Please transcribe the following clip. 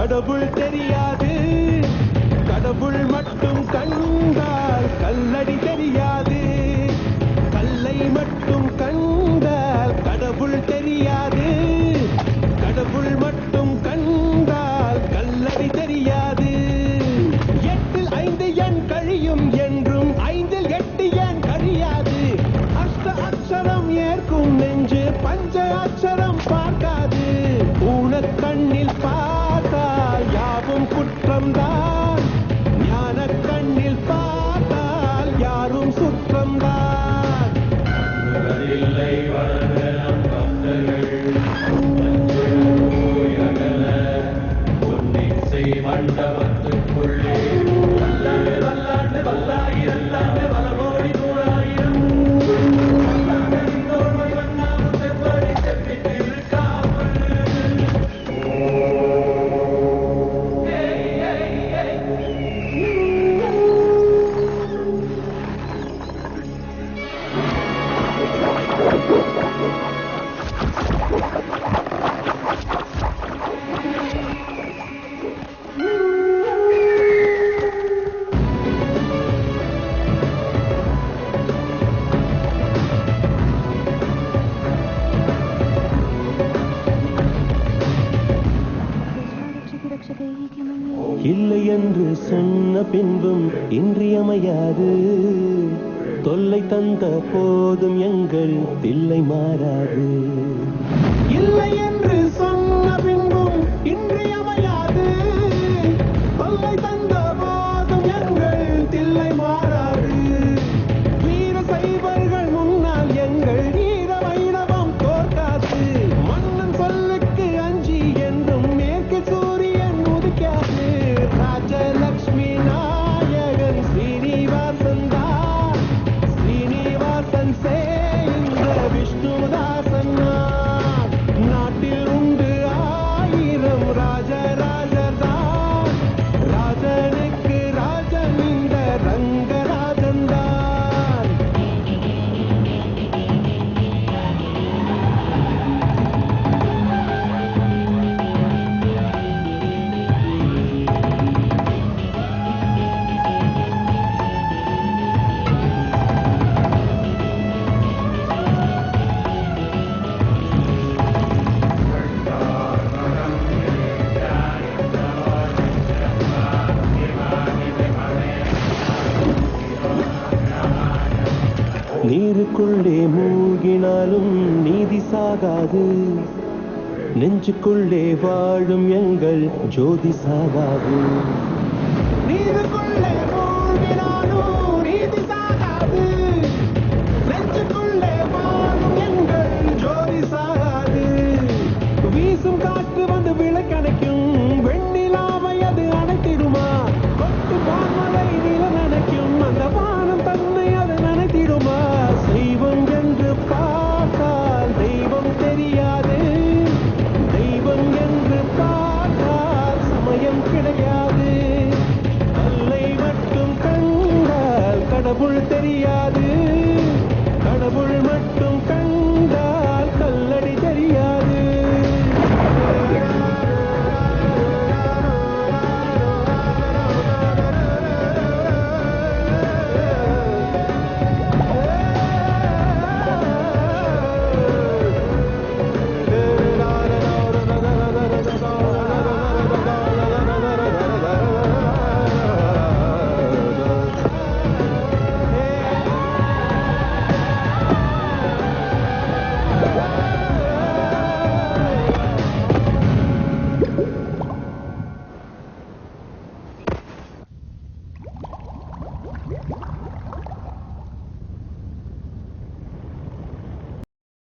கடவுள் தெரியாது. கடவுள் மட்டும் கண்டால் கல்லடி தெரியாது. கல்லை மட்டும் கண்டால் கடவுள் தெரியாது. கடவுள் மட்டும் கண்டால் கல்லடி தெரியாது. 8ல் 5 எண் கழியும் என்றும் 5ல் 8 எண் கழியாது. அஷ்ட அக்ஷரம் ஏற்கும் நெஞ்சு பஞ்ச அக்ஷரம் பார்க்காது. ஊனக்கண்ணில் பார்த்தால் யாவும் குற்றம்தான். ஞான கண்ணில் பார்த்தால் யாரும் சுற்றம்தான். இல்லை வளர்ந்தனம் பக்தர்கள் பொன்னிசை மண்டபத்துக்குள்ளே வல்லாண்டு வல்லாண்டு வல்லாயிரல்லாண்டு வலமோடி நூறாயிரம் வல்லாண்டோர்மை வண்ணாம் செவ்வடி செப்பிட்டு இருக்காமல் இல்லை என்று சொன்ன பின்பும் இன்றியமையாது. தொல்லை தந்த போதும் எங்கள் தில்லை மாறாது. இல்லை என்று சொன்ன பின்பும் இன்றியமையாது. தொல்லை தந்த போதும் எங்கள் தில்லை மாறாது. வீர சைவர்கள் முன்னால் எங்கள் வீர வைணவம் தோற்காது. மன்னன் சொல்லுக்கு அஞ்சி என்றும் மேற்கு சூரியன் உதிக்காது. ராஜலட்சுமி நாயகன் ஸ்ரீனிவாசன் தான். ஸ்ரீனிவாசன் சேர்ந்த விஷ்ணுதாசன் நான். நாட்டில் உண்டு 1000 ராஜராஜர் தான். ராஜனுக்கு ராஜன் இந்த ரங்கராஜன் தான். நீருக்குள்ளே மூழ்கினாலும் நீதி சாகாது. நெஞ்சுக்குள்ளே வாழும் எங்கள் ஜோதி சாகாது. நீருக்குள்ளே மூழ்கினாலும் நீதி சாகாது. நெஞ்சுக்குள்ளே வாழும் எங்கள் ஜோதி சாகாது. வீசும் காற்று வந்து விளக்கணைக்கும். வெண்ணிலாவை அது அணைத்திடுமா? கொட்டு பான்மலை நில நினைக்கும். அந்த வானம் தன்னை அது நினைத்திடுமா? தெய்வம் என்று பார்த்தால் தெய்வம் தெரியாது. தெய்வம் என்று பார்த்தால் சமயம் கிடையாது.